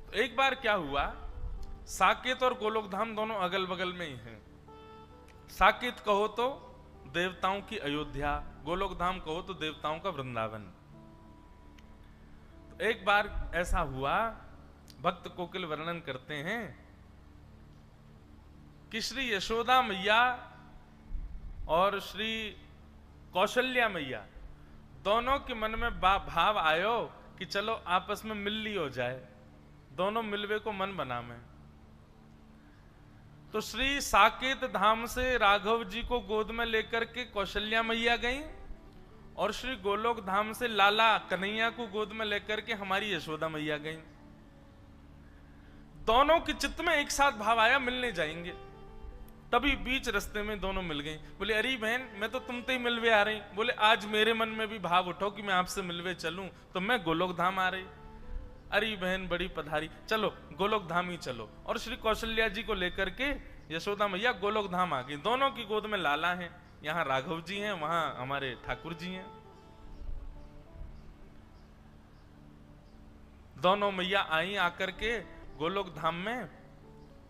तो एक बार क्या हुआ, साकेत और गोलोकधाम दोनों अगल बगल में ही हैं। साकेत कहो तो देवताओं की अयोध्या, गोलोकधाम कहो तो देवताओं का वृंदावन। तो एक बार ऐसा हुआ, भक्त कोकिल वर्णन करते हैं कि श्री यशोदा मैया और श्री कौशल्या मैया दोनों के मन में भाव आयो कि चलो आपस में मिल ली हो जाए, दोनों मिलवे को मन बना में। तो श्री साकेत धाम से राघव जी को गोद में लेकर के कौशल्या मैया गई और श्री गोलोक धाम से लाला कन्हैया को गोद में लेकर के हमारी यशोदा मैया गई। दोनों के चित्त में एक साथ भाव आया मिलने जाएंगे। तभी बीच रास्ते में दोनों मिल गई। बोले अरे बहन मैं तो तुमसे ही मिलवे आ रही। बोले आज मेरे मन में भी भाव उठो कि मैं आपसे मिलवे चलूं, तो मैं गोलोक धाम आ रही। अरे बहन बड़ी पधारी, चलो गोलोक धाम ही चलो। और श्री कौशल्या जी को लेकर के यशोदा मैया गोलोक धाम आ गई। दोनों की गोद में लाला है, यहाँ राघव जी हैं, वहां हमारे ठाकुर जी हैं। दोनों मैया आई आकर के गोलोक धाम में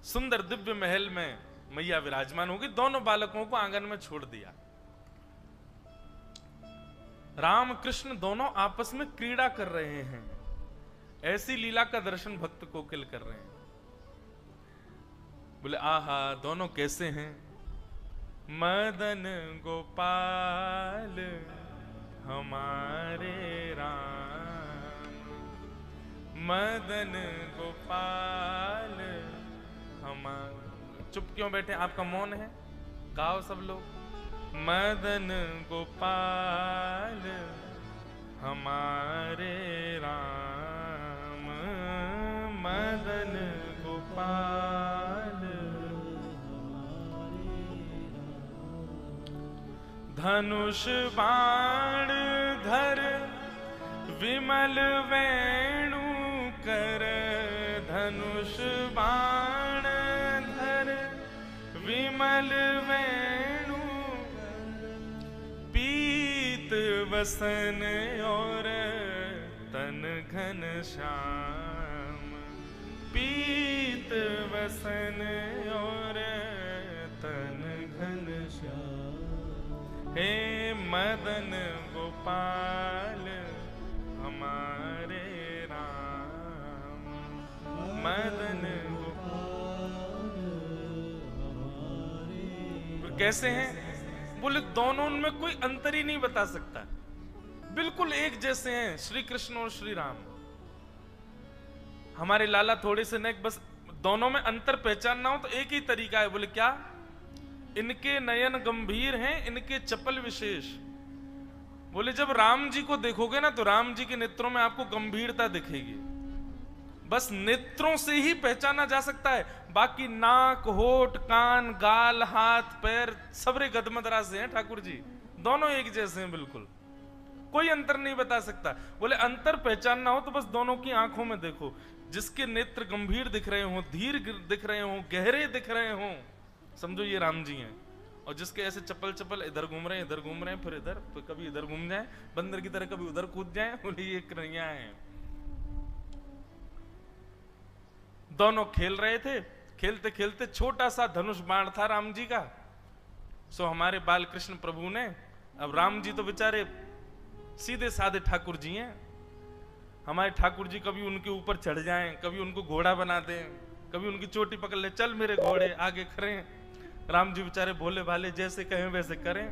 सुंदर दिव्य महल में मैया विराजमान होगी। दोनों बालकों को आंगन में छोड़ दिया। राम कृष्ण दोनों आपस में क्रीड़ा कर रहे हैं। ऐसी लीला का दर्शन भक्त कोकिल कर रहे हैं। बोले आहा दोनों कैसे हैं। मदन गोपाल हमारे राम, मदन गोपाल हमारे। चुप क्यों बैठे, आपका मौन है, गाओ सब लोग। मदन गोपाल हमारे राम, मदन गोपाल धनुष बाण धर विमल वेणु कर, धनुष बाण धर विमल वेणु, पीत वसन और तन घन श्याम, पीत वसन और तन घन श्याम। हे मदन गोपाल हमारे राम, मदन गोपाल हमारे। कैसे हैं? बोले दोनों उनमें कोई अंतर ही नहीं बता सकता, बिल्कुल एक जैसे हैं श्री कृष्ण और श्री राम। हमारे लाला थोड़े से नेक, बस दोनों में अंतर पहचानना हो तो एक ही तरीका है। बोले क्या? इनके नयन गंभीर हैं, इनके चपल विशेष। बोले जब राम जी को देखोगे ना तो राम जी के नेत्रों में आपको गंभीरता दिखेगी। बस नेत्रों से ही पहचाना जा सकता है, बाकी नाक होठ कान गाल हाथ पैर सबरे गदमदरा से हैं ठाकुर जी। दोनों एक जैसे हैं, बिल्कुल कोई अंतर नहीं बता सकता। बोले अंतर पहचानना हो तो बस दोनों की आंखों में देखो। जिसके नेत्र गंभीर दिख रहे हो, धीर दिख रहे हो, गहरे दिख रहे हो, समझो ये राम जी हैं। और जिसके ऐसे चप्पल चप्पल इधर घूम रहे हैं, इधर घूम रहे हैं, फिर इधर, फिर कभी इधर घूम जाए बंदर की तरह, कभी उधर कूद जाए, बोले ये कन्हैया हैं। दोनों खेल रहे थे। खेलते खेलते छोटा सा धनुष बाण था राम जी का। सो हमारे बाल कृष्ण प्रभु ने, अब राम जी तो बेचारे सीधे साधे ठाकुर जी हैं, हमारे ठाकुर जी कभी उनके ऊपर चढ़ जाएं, कभी उनको घोड़ा बना दें, कभी उनकी चोटी पकड़ ले, चल मेरे घोड़े आगे खड़े। राम जी बेचारे भोले भाले, जैसे कहें वैसे करें।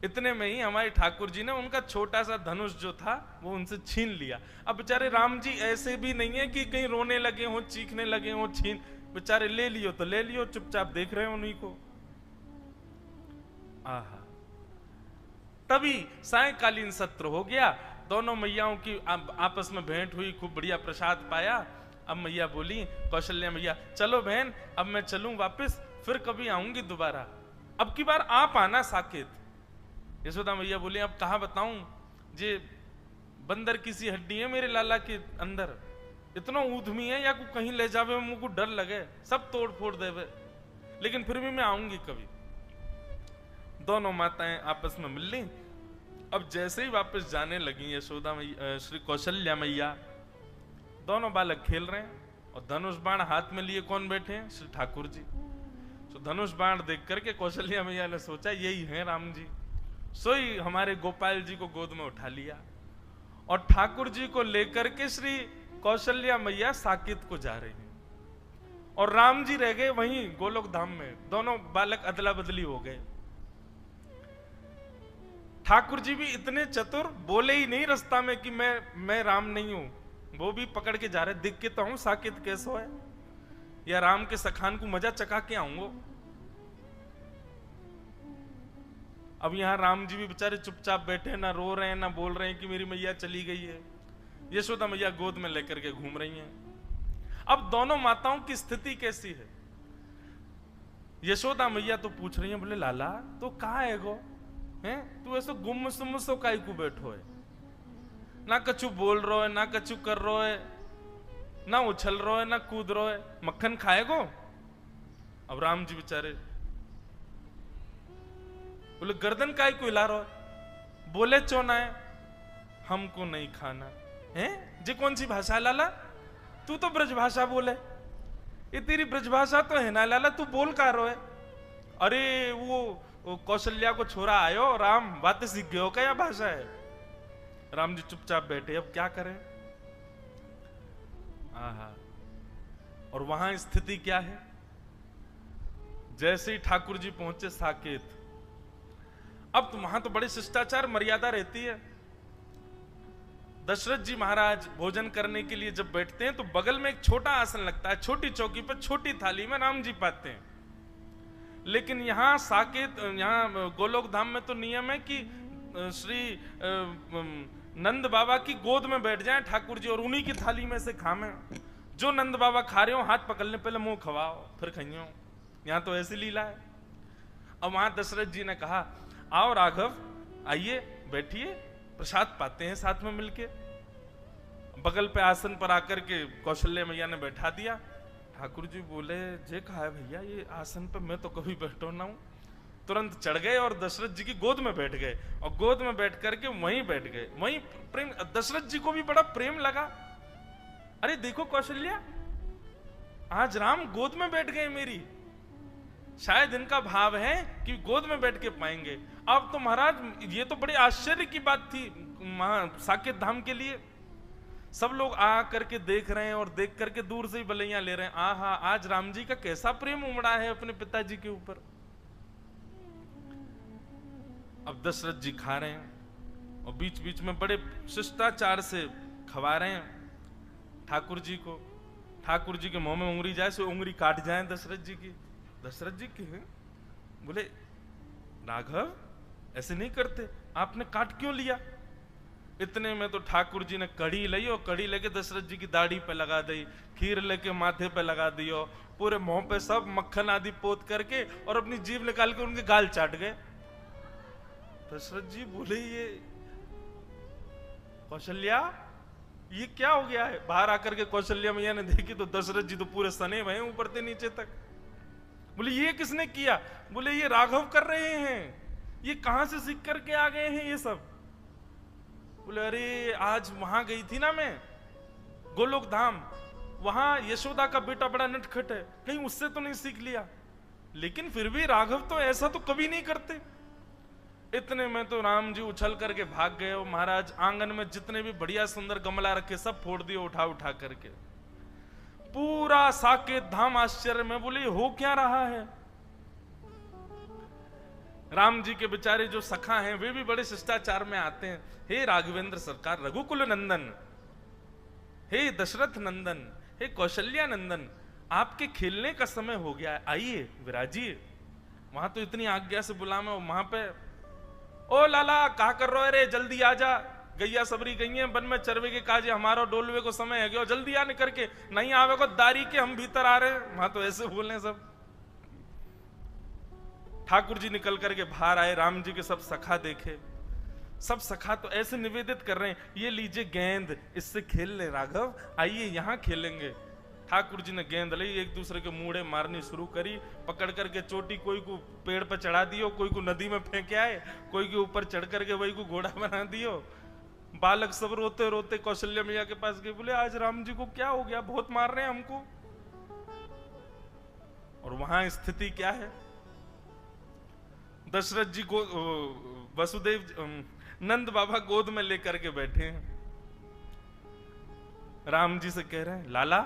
इतने में ही हमारे ठाकुर जी ने उनका छोटा सा धनुष जो था वो उनसे छीन लिया। अब बेचारे राम जी ऐसे भी नहीं है कि कहीं रोने लगे हो, चीखने लगे हो, छीन, बेचारे ले लियो तो ले लियो, चुपचाप देख रहे हो उन्हीं को। आहा, तभी सायंकालीन सत्र हो गया। दोनों मैयाओं की आपस में भेंट हुई, खूब बढ़िया प्रसाद पाया। अब मैया बोली, कौशल्या मैया चलो बहन अब मैं चलूं वापस, फिर कभी आऊंगी दोबारा, अब की बार आप आना साकेत। यशोदा मैया बोली अब कहाँ बताऊं, जे बंदर की सी हड्डी है मेरे लाला के अंदर, इतना ऊधमी है या को कहीं ले जावे मुझको डर लगे, सब तोड़ फोड़ देवे, लेकिन फिर भी मैं आऊंगी कभी। दोनों माताएं आपस में मिल ली। अब जैसे ही वापस जाने लगी यशोदा मैया, श्री कौशल्या मैया, दोनों बालक खेल रहे हैं और धनुष बाण हाथ में लिए कौन बैठे हैं? श्री ठाकुर जी। तो धनुष बाण देख करके कौशल्या मैया ने सोचा यही है राम जी, सोई हमारे गोपाल जी को गोद में उठा लिया और ठाकुर जी को लेकर के श्री कौशल्या मैया साकेत को जा रही हैं और राम जी रह गए वहीं गोलोक धाम में। दोनों बालक अदला बदली हो गए। ठाकुर जी भी इतने चतुर, बोले ही नहीं रास्ता में कि मैं राम नहीं हूं, वो भी पकड़ के जा रहे, दिख के तो हूं साकेत कैसो है, या राम के सखान को मजा चका के आऊंगो। अब यहां राम जी भी बेचारे चुपचाप बैठे, ना रो रहे हैं ना बोल रहे हैं कि मेरी मैया चली गई है। यशोदा मैया गोद में लेकर के घूम रही हैं। अब दोनों माताओं की स्थिति कैसी है? यशोदा मैया तो पूछ रही है, बोले लाला तो कहाँ है गो, हैं तू ऐसे गुम सुम सो काई को बैठो है, ना कछु बोल रो है ना कछु कर रो है, ना उछल रो है ना कूद रो है, मक्खन खाएगो? अब राम जी बेचारे बोले गर्दन काई को हिला रो है, बोले चोना है हमको नहीं खाना है। जी कौन सी भाषा लाला? तू तो ब्रज भाषा बोले, ये तेरी ब्रज भाषा तो है ना लाला, तू बोल का रो है? अरे वो कौशल्या को छोरा आयो राम, बातें सीख गयो क्या, या भाषा है? राम जी चुपचाप बैठे, अब क्या करें? आहा, और वहां स्थिति क्या है? जैसे ही ठाकुर जी पहुंचे साकेत, अब तो वहां तो बड़े शिष्टाचार मर्यादा रहती है। दशरथ जी महाराज भोजन करने के लिए जब बैठते हैं तो बगल में एक छोटा आसन लगता है, छोटी चौकी पर छोटी थाली में राम जी पाते हैं। लेकिन यहाँ साकेत, यहाँ गोलोक धाम में तो नियम है कि श्री नंद बाबा की गोद में बैठ जाएं ठाकुर जी और उन्हीं की थाली में से खामें। जो नंद बाबा खा रहे हो हाथ पकड़ने पहले मुंह खवाओ फिर खाइयो। यहाँ तो ऐसी लीला है। अब वहां दशरथ जी ने कहा आओ राघव आइए बैठिए, प्रसाद पाते हैं साथ में मिलके। बगल पे आसन पर आकर के कौशल्या मैया ने बैठा दिया। ठाकुर जी बोले जे कहा है भैया ये आसन पे मैं तो कभी बैठो ना हूं। तुरंत चढ़ गए और दशरथ जी की गोद में बैठ गए और गोद में बैठ करके वहीं बैठ गए। वहीं प्रेम, दशरथ जी को भी बड़ा प्रेम लगा। अरे देखो कौशल्या, आज राम गोद में बैठ गए मेरी, शायद इनका भाव है कि गोद में बैठ के पाएंगे। अब तो महाराज ये तो बड़े आश्चर्य की बात थी साकेत धाम के लिए। सब लोग आ करके देख रहे हैं और देख करके दूर से ही बलैया ले रहे हैं। आहा, आज राम जी का कैसा प्रेम उमड़ा है अपने पिताजी के ऊपर। अब दशरथ जी खा रहे हैं और बीच बीच में बड़े शिष्टाचार से खवा रहे हैं ठाकुर जी को। ठाकुर जी के मुंह में उंगली जाए सो उंगली काट जाए दशरथ जी की। दशरथ जी के बोले राघव ऐसे नहीं करते, आपने काट क्यों लिया? इतने में तो ठाकुर जी ने कड़ी ली और कड़ी लेके दशरथ जी की दाढ़ी पे लगा दी, खीर लेके माथे पे लगा दियो, पूरे मुंह पे सब मक्खन आदि पोत करके और अपनी जीभ निकाल के उनके गाल चाट गए। दशरथ जी बोले ये कौशल्या ये क्या हो गया है? बाहर आकर के कौशल्या मैया ने देखी तो दशरथ जी तो पूरे सने भये ऊपर से नीचे तक। बोले ये किसने किया? बोले ये राघव कर रहे हैं। ये कहां से सीख करके आ गए हैं ये सब? बोले अरे आज वहां गई थी ना मैं गोलोक धाम, वहां यशोदा का बेटा बड़ा नटखट है, कहीं उससे तो नहीं सीख लिया? लेकिन फिर भी राघव तो ऐसा तो कभी नहीं करते। इतने में तो राम जी उछल करके भाग गए और महाराज आंगन में जितने भी बढ़िया सुंदर गमला रखे सब फोड़ दिए उठा उठा करके। पूरा साकेत धाम आश्चर्य में, बोले हो क्या रहा है? राम जी के बेचारे जो सखा हैं वे भी बड़े शिष्टाचार में आते हैं। हे राघवेंद्र सरकार, रघुकुल नंदन, हे दशरथ नंदन, हे कौशल्या नंदन, आपके खेलने का समय हो गया है, आइए विराजिए। वहां तो इतनी आज्ञा से बुलावे और वहां पे ओ लाला कहा कर रहे रे, जल्दी आ जा, गैया सबरी गई है वन में चरवे के काजे, हमारा डोलवे को समय है गया, जल्दी आने करके, नहीं आवे को दारी के हम भीतर आ रहे हैं। वहां तो ऐसे बोले सब। ठाकुर जी निकल करके बाहर आए, राम जी के सब सखा देखे, सब सखा तो ऐसे निवेदित कर रहे हैं ये लीजिए गेंद, इससे खेल ले राघव, आइए यहां खेलेंगे। ठाकुर जी ने गेंद ली, एक दूसरे के मुड़े मारनी शुरू करी, पकड़ करके चोटी कोई को पेड़ पर चढ़ा दियो, कोई को नदी में फेंके आए, कोई के ऊपर चढ़ करके वही को घोड़ा बना दियो। बालक सब रोते रोते कौशल्या मैया के पास गए, बोले आज राम जी को क्या हो गया, बहुत मार रहे हैं हमको। और वहां स्थिति क्या है, दशरथ जी को वसुदेव नंद बाबा गोद में लेकर के बैठे हैं, राम जी से कह रहे हैं लाला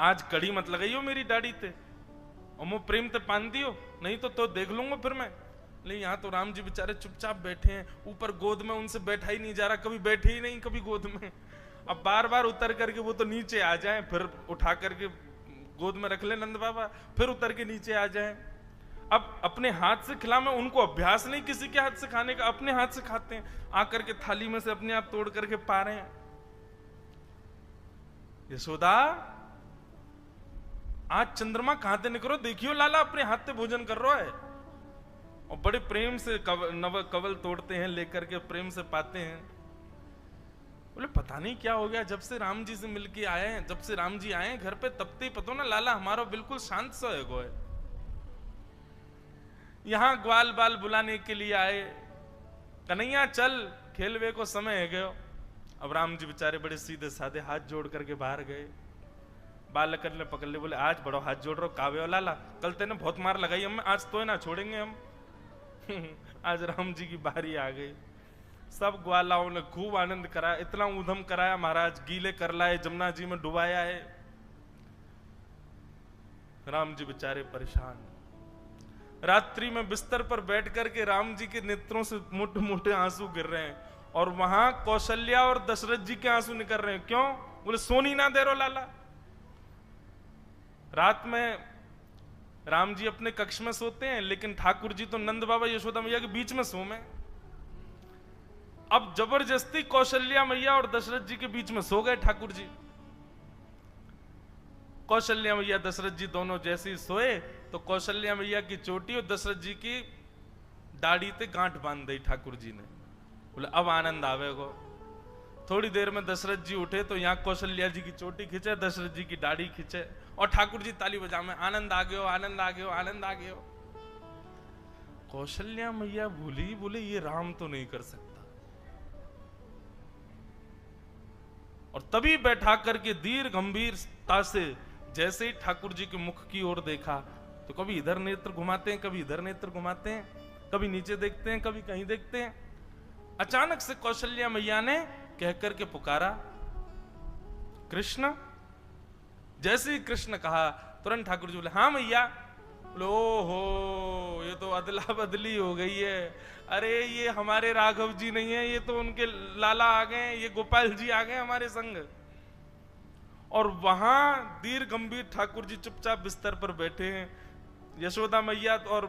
आज कड़ी मत लगाइयो मेरी दाढ़ी ते, और मैं प्रेम ते पान दियो, नहीं तो देख लूंगा फिर मैं। नहीं, यहाँ तो राम जी बेचारे चुपचाप बैठे हैं, ऊपर गोद में उनसे बैठा ही नहीं जा रहा, कभी बैठे ही नहीं कभी गोद में। अब बार बार उतर करके वो तो नीचे आ जाएं, फिर उठा करके गोद में रख ले नंद बाबा, फिर उतर के नीचे आ जाएं। अब अपने हाथ से खिला, में उनको अभ्यास नहीं किसी के हाथ से खाने का, अपने हाथ से खाते हैं, आकर के थाली में से अपने आप तोड़ करके पा रहे हैं। यशोदा आज चंद्रमा कहां से निकलो, देखियो लाला अपने हाथ से भोजन कर रहा है, और बड़े प्रेम से कवल तोड़ते हैं, लेकर के प्रेम से पाते हैं। बोले पता नहीं क्या हो गया, जब से राम जी से मिलके आए हैं, जब से राम जी आए हैं घर पे, तब ते पतो ना लाला हमारा बिल्कुल शांत सा है। यहां ग्वाल बाल बुलाने के लिए आए, कन्हैया चल खेलवे को समय है गयो। अब राम जी बेचारे बड़े सीधे साधे हाथ जोड़ करके बाहर गए, बालक ने पकड़ ले, बोले आज बड़ो हाथ जोड़ रहो काव्य लाला, कल तेने बहुत मार लगाई हम, आज तो ना छोड़ेंगे हम। आज राम जी की बारी आ गई, सब ग्वालाओं ने खूब आनंद कराया, इतना ऊधम कराया महाराज, गीले कर लाए, जमुना जी में डुबाया है। राम जी बेचारे परेशान, रात्रि में बिस्तर पर बैठ करके राम जी के नेत्रों से मोटे मोटे आंसू गिर रहे हैं, और वहां कौशल्या और दशरथ जी के आंसू निकल रहे हैं। क्यों? बोले सोनी ना दे रो लाला। रात में राम जी अपने कक्ष में सोते हैं, लेकिन ठाकुर जी तो नंद बाबा यशोदा मैया के बीच में सो में। अब जबरदस्ती कौशल्या मैया और दशरथ जी के बीच में सो गए ठाकुर जी। कौशल्या मैया दशरथ जी दोनों जैसे ही सोए, तो कौशल्या मैया की चोटी और दशरथ जी की दाढ़ी ते गांठ बांध दी ठाकुर जी ने। बोले अब आनंद आवेगो। थोड़ी देर में दशरथ जी उठे तो यहाँ कौशल्या जी की चोटी खींचे, दशरथ जी की दाढ़ी खींचे, और ठाकुर जी ताली बजा में आनंद आ गयो, आनंद आ गयो, आनंद आ गयो। कौशल्या मैया भूली, बोले ये राम तो नहीं कर सकता। और तभी बैठा करके धीर गंभीरता से जैसे ही ठाकुर जी के मुख की ओर देखा, तो कभी इधर नेत्र घुमाते हैं, कभी इधर नेत्र घुमाते हैं, कभी नीचे देखते हैं, कभी कहीं देखते हैं। अचानक से कौशल्या मैया ने कह करके पुकारा कृष्ण। जैसे ही कृष्ण कहा, तुरंत ठाकुर जी बोले हाँ मैया। बोले ओहो, ये तो अदला बदली हो गई है, अरे ये हमारे राघव जी नहीं है, ये तो उनके लाला आ गए, ये गोपाल जी आ गए हमारे संग। और वहां धीर गंभीर ठाकुर जी चुपचाप बिस्तर पर बैठे हैं, यशोदा मैया और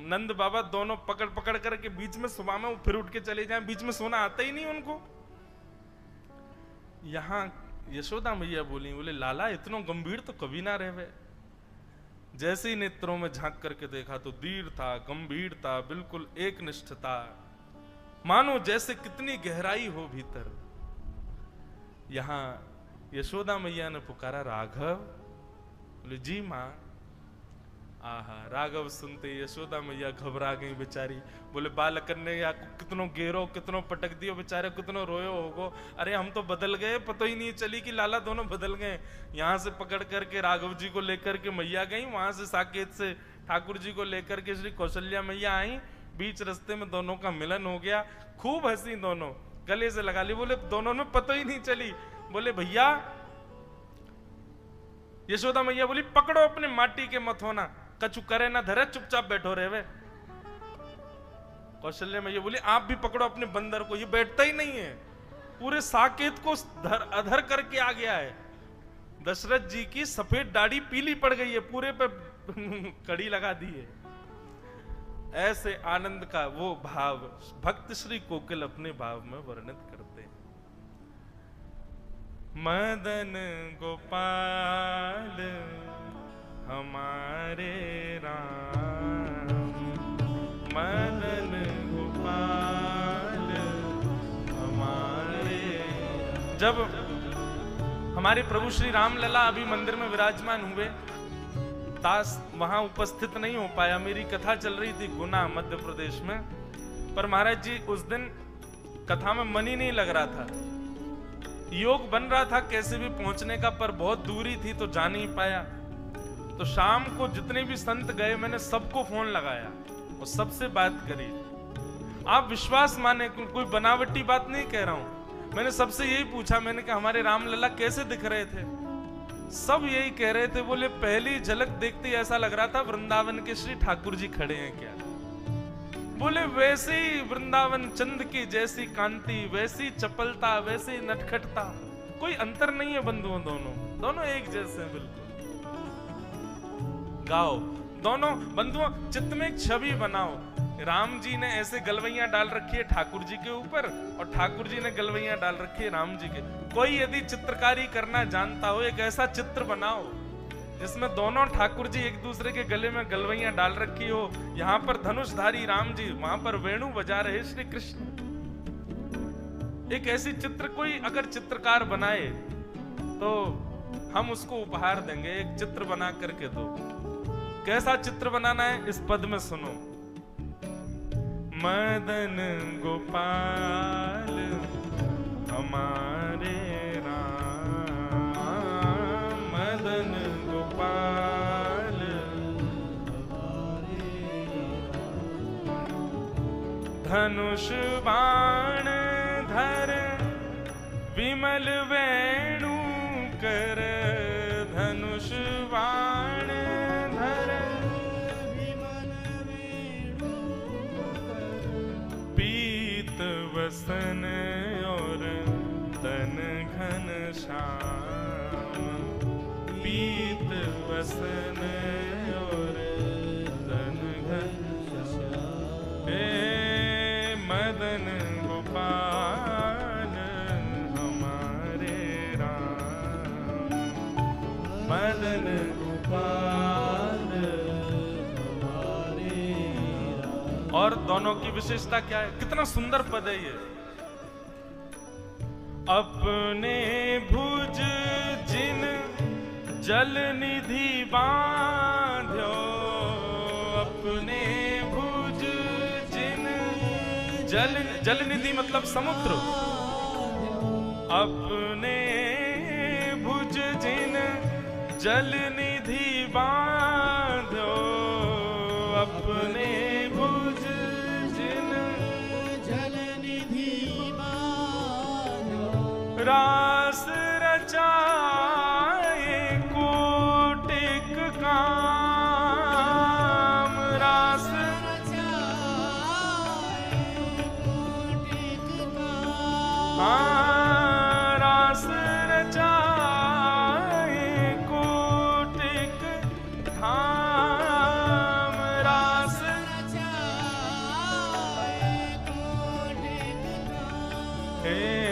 नंद बाबा दोनों पकड़ पकड़ करके बीच में सुबह में फिर उठ के चले जाएं, बीच में सोना आता ही नहीं उनको। यहां यशोदा मैया बोली, बोले लाला इतना गंभीर तो कभी ना रहे। जैसे ही नेत्रों में झांक करके देखा तो धीर था, गंभीर था, बिल्कुल एक निष्ठता, मानो जैसे कितनी गहराई हो भीतर। यहां यशोदा मैया ने पुकारा राघव। बोले जी मां। आहा, राघव सुनते यशोदा मैया घबरा गई बेचारी। बोले बालक ने या कितनो गेरो, कितनो पटक दियो बेचारे, कितनो रोयो होगो, अरे हम तो बदल गए, पता ही नहीं चली कि लाला दोनों बदल गए। यहाँ से पकड़ करके राघव जी को लेकर के मैया गई, वहां से साकेत से ठाकुर जी को लेकर के श्री कौशल्या मैया आई। बीच रास्ते में दोनों का मिलन हो गया, खूब हंसी, दोनों गले से लगा ली। बोले दोनों में पता ही नहीं चली। बोले भैया, यशोदा मैया बोली पकड़ो अपने माटी के मत होना, कछु करे ना धरे, चुपचाप बैठो रहे वे। कौशल्या मैया बोली आप भी पकड़ो अपने बंदर को, ये बैठता ही नहीं है, पूरे साकेत को अधर करके आ गया है। दशरथ जी की सफेद दाढ़ी पीली पड़ गई है, पूरे पे कड़ी लगा दी है। ऐसे आनंद का वो भाव भक्त श्री कोकिल अपने भाव में वर्णित करते हैं। मदन गोपाल हमारे राम, मदन गोपाल हमारे। जब हमारे प्रभु श्री राम लला अभी मंदिर में विराजमान हुए, दास वहां उपस्थित नहीं हो पाया। मेरी कथा चल रही थी गुना मध्य प्रदेश में, पर महाराज जी उस दिन कथा में मन ही नहीं लग रहा था। योग बन रहा था कैसे भी पहुंचने का, पर बहुत दूरी थी तो जा नहीं पाया। तो शाम को जितने भी संत गए मैंने सबको फोन लगाया और सबसे बात करी। आप विश्वास माने, कोई बनावटी बात नहीं कह रहा हूं। मैंने सबसे यही पूछा, मैंने कहा हमारे रामलला कैसे दिख रहे थे? सब यही कह रहे थे, बोले पहली झलक देखते ही ऐसा लग रहा था वृंदावन के श्री ठाकुर जी खड़े हैं क्या। बोले वैसे ही वृंदावन चंद की जैसी कांति, वैसी चपलता, वैसी नटखटता, कोई अंतर नहीं है बंधुओं, दोनों एक जैसे हैं बिल्कुल। गाओ दोनों बंधुओं, चित्त में एक छवि बनाओ। राम जी ने ऐसे गलवैया डाल रखी है ठाकुर जी के ऊपर और ठाकुर जी ने गलवैया डाल रखी है राम जी के। कोई यदि चित्रकारी करना जानता हो, एक ऐसा चित्र बनाओ जिसमें दोनों ठाकुर जी एक दूसरे के गले में गलवैया डाल रखी हो। यहाँ पर धनुषधारी राम जी, वहां पर वेणु बजा रहे श्री कृष्ण। एक ऐसी चित्र कोई अगर चित्रकार बनाए तो हम उसको उपहार देंगे। एक चित्र बना करके दो। कैसा चित्र बनाना है इस पद में सुनो। मदन गोपाल हमारे राम, मदन गोपाल धनुष बाण धर विमल वेणु कर, धनुष बाण धर पीत वसन और तन घन श्याम, पीत वसन और तन घन श्याम। हे मदन गोपाल हमारे राम, मदन गोपाल हमारे राम। और दोनों की विशेषता क्या है? कितना सुंदर पद है ये। अपने भुज जिन जल निधि बांध्यो, अपने भुज जिन जल निधि मतलब समुद्र। अपने भुज जिन जल निधि बांध्यो, अपने भुज जिन जल निधि बांध्यो, रास रचाए कोटिक काम, रास रचाए कोटिक काम, रास रचाए कोटिक धाम, रास रचाए कोटिक धाम।